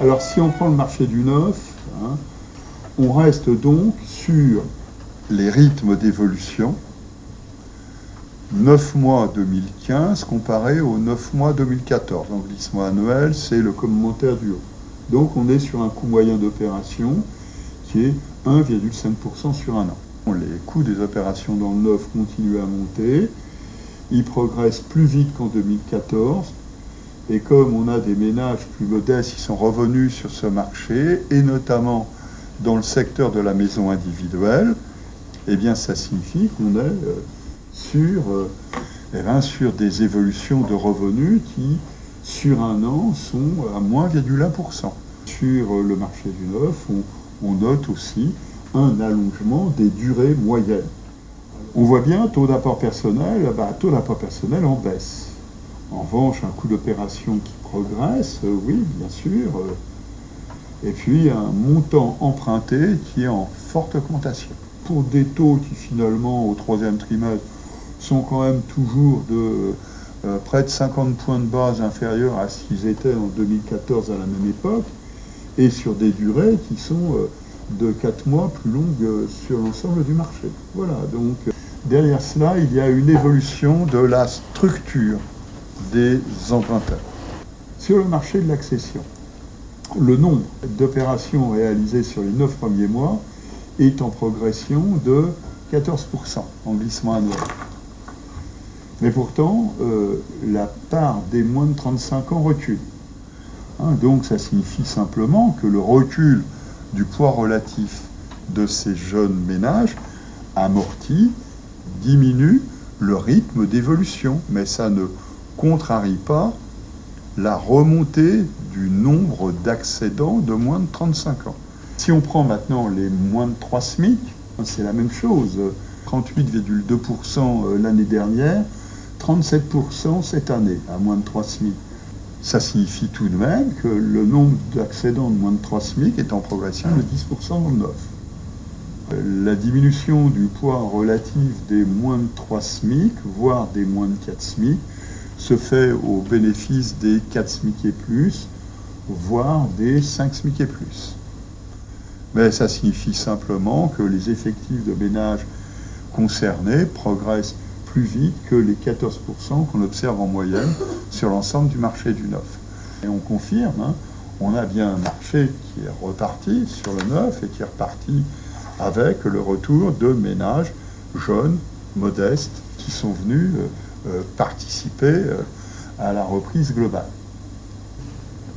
Alors si on prend le marché du neuf, hein, on reste donc sur les rythmes d'évolution 9 mois 2015 comparé aux 9 mois 2014. En glissement annuel, c'est le commentaire du haut. Donc on est sur un coût moyen d'opération qui est 1,5% sur un an. Les coûts des opérations dans le neuf continuent à monter. Ils progressent plus vite qu'en 2014. Et comme on a des ménages plus modestes qui sont revenus sur ce marché, et notamment dans le secteur de la maison individuelle, eh bien ça signifie qu'on est sur des évolutions de revenus qui, sur un an, sont à moins 1%. Sur le marché du neuf, on note aussi un allongement des durées moyennes. On voit bien taux d'apport personnel en baisse. En revanche, un coût d'opération qui progresse, oui, bien sûr, et puis un montant emprunté qui est en forte augmentation. Pour des taux qui finalement, au troisième trimestre, sont quand même toujours de près de 50 points de base inférieurs à ce qu'ils étaient en 2014 à la même époque, et sur des durées qui sont de 4 mois plus longues sur l'ensemble du marché. Voilà, donc derrière cela, il y a une évolution de la structure des emprunteurs. Sur le marché de l'accession, le nombre d'opérations réalisées sur les 9 premiers mois est en progression de 14% en glissement annuel. Mais pourtant, la part des moins de 35 ans recule. Donc ça signifie simplement que le recul du poids relatif de ces jeunes ménages amortit, diminue le rythme d'évolution. Mais ça ne contrarie pas la remontée du nombre d'accédants de moins de 35 ans. Si on prend maintenant les moins de 3 SMIC, c'est la même chose. 38,2% l'année dernière, 37% cette année, à moins de 3 SMIC. Ça signifie tout de même que le nombre d'accédants de moins de 3 SMIC est en progression de 10% dans le neuf. La diminution du poids relatif des moins de 3 SMIC, voire des moins de 4 SMIC, se fait au bénéfice des 4 SMIC et plus, voire des 5 SMIC et plus. Mais ça signifie simplement que les effectifs de ménages concernés progressent plus vite que les 14% qu'on observe en moyenne sur l'ensemble du marché du neuf. Et on confirme, on a bien un marché qui est reparti sur le neuf et qui est reparti avec le retour de ménages jeunes, modestes, qui sont venus participer à la reprise globale.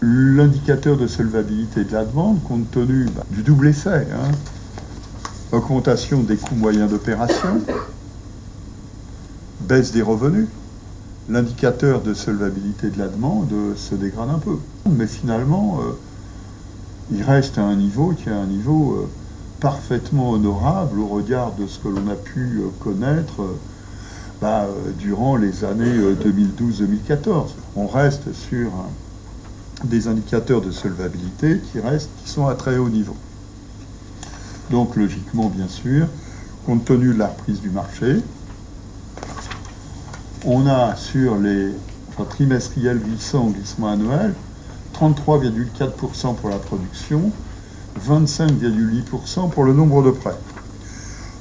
L'indicateur de solvabilité de la demande, compte tenu du double effet, augmentation des coûts moyens d'opération, baisse des revenus, l'indicateur de solvabilité de la demande se dégrade un peu. Mais finalement, il reste à un niveau qui est un niveau parfaitement honorable au regard de ce que l'on a pu connaître durant les années 2012-2014. On reste sur des indicateurs de solvabilité qui sont à très haut niveau. Donc logiquement, bien sûr, compte tenu de la reprise du marché, on a sur les trimestriels glissants, glissement annuel, 33,4% pour la production, 25,8% pour le nombre de prêts.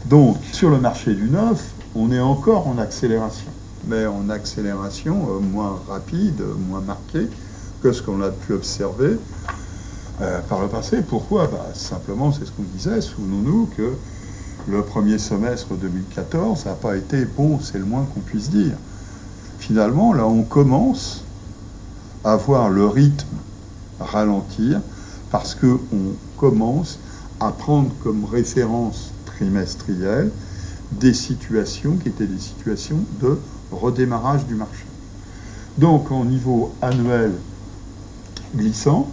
Donc, sur le marché du neuf, on est encore en accélération. Mais en accélération moins rapide, moins marquée que ce qu'on a pu observer par le passé. Pourquoi ? Simplement, c'est ce qu'on disait, souvenons-nous que le premier semestre 2014 n'a pas été bon, c'est le moins qu'on puisse dire. Finalement, là, on commence à voir le rythme ralentir parce qu'on commence à prendre comme référence trimestrielle des situations qui étaient des situations de redémarrage du marché. Donc, au niveau annuel glissant,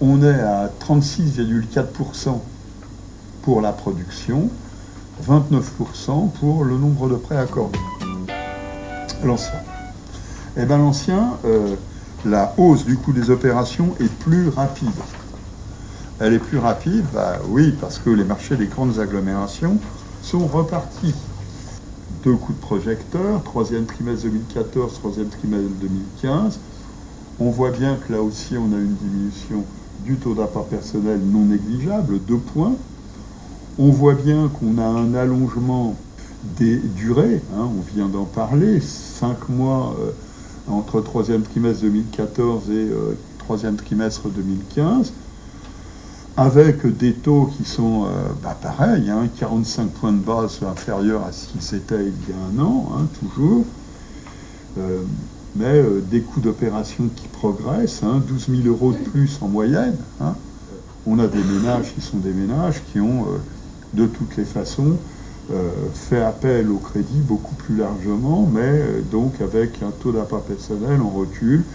on est à 36,4% pour la production, 29% pour le nombre de prêts accordés. L'ancien. Eh bien, l'ancien, la hausse du coût des opérations est plus rapide. Elle est plus rapide, oui, parce que les marchés des grandes agglomérations sont repartis. 2 coups de projecteur, troisième trimestre 2014, troisième trimestre 2015. On voit bien que là aussi, on a une diminution du taux d'apport personnel non négligeable, 2 points. On voit bien qu'on a un allongement des durées, hein, on vient d'en parler, 5 mois entre troisième trimestre 2014 et troisième trimestre 2015, avec des taux qui sont pareils, hein, 45 points de base inférieurs à ce qu'ils étaient il y a un an, hein, toujours. Mais des coûts d'opération qui progressent, hein, 12 000 euros de plus en moyenne. Hein. On a des ménages qui sont des ménages qui ont, de toutes les façons, fait appel au crédit beaucoup plus largement, mais donc avec un taux d'apport personnel en recul.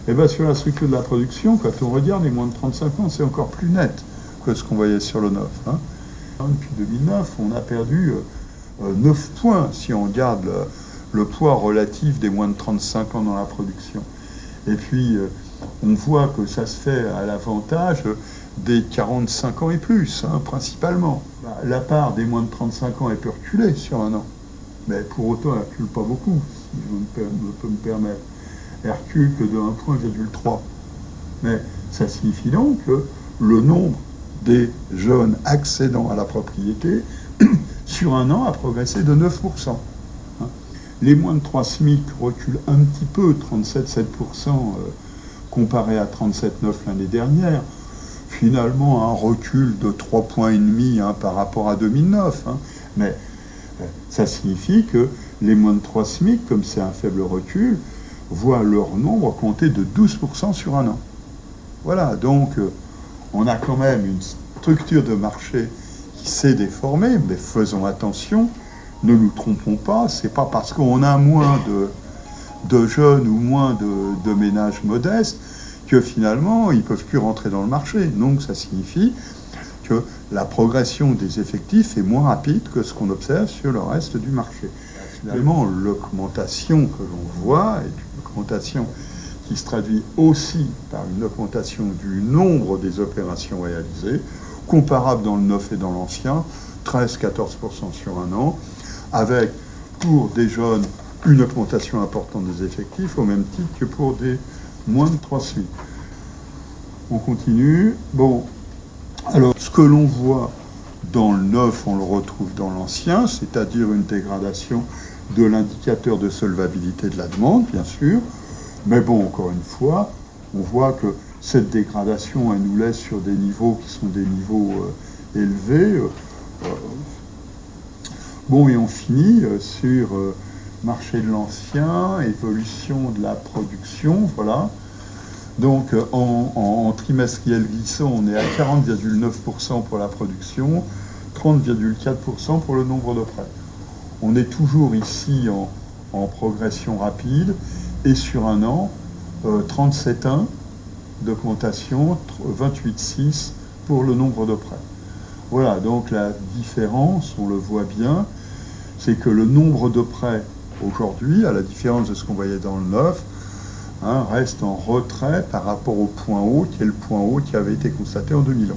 Et bien sur la structure de la production, quand on regarde les moins de 35 ans, c'est encore plus net que ce qu'on voyait sur le 9. Hein. Depuis 2009, on a perdu 9 points si on regarde le poids relatif des moins de 35 ans dans la production. Et puis, on voit que ça se fait à l'avantage des 45 ans et plus, hein, principalement. La part des moins de 35 ans, elle peut reculer sur un an. Mais pour autant, elle ne recule pas beaucoup, si je peux me permettre. Elle recule que de 1,3 point. Mais ça signifie donc que le nombre des jeunes accédant à la propriété, sur un an, a progressé de 9%. Les moins de 3 SMIC reculent un petit peu, 37,7% comparé à 37,9% l'année dernière. Finalement, un recul de 3,5 points hein, par rapport à 2009. Hein. Mais ça signifie que les moins de 3 SMIC, comme c'est un faible recul, voient leur nombre compter de 12% sur un an. Voilà, donc on a quand même une structure de marché qui s'est déformée, mais faisons attention. Ne nous trompons pas, c'est pas parce qu'on a moins de jeunes ou moins de ménages modestes que finalement ils ne peuvent plus rentrer dans le marché. Donc ça signifie que la progression des effectifs est moins rapide que ce qu'on observe sur le reste du marché. Finalement, l'augmentation que l'on voit est une augmentation qui se traduit aussi par une augmentation du nombre des opérations réalisées, comparable dans le neuf et dans l'ancien, 13-14% sur un an, avec, pour des jeunes, une augmentation importante des effectifs, au même titre que pour des moins de 3 SMIC. On continue. Bon, alors, ce que l'on voit dans le neuf, on le retrouve dans l'ancien, c'est-à-dire une dégradation de l'indicateur de solvabilité de la demande, bien sûr. Mais bon, encore une fois, on voit que cette dégradation, elle nous laisse sur des niveaux qui sont des niveaux élevés. Bon, et on finit sur marché de l'ancien, évolution de la production, voilà. Donc, en trimestriel glissant, on est à 40,9% pour la production, 30,4% pour le nombre de prêts. On est toujours ici en progression rapide, et sur un an, 37,1 d'augmentation, 28,6 pour le nombre de prêts. Voilà, donc la différence, on le voit bien, c'est que le nombre de prêts aujourd'hui, à la différence de ce qu'on voyait dans le 9, hein, reste en retrait par rapport au point haut, qui est le point haut qui avait été constaté en 2011.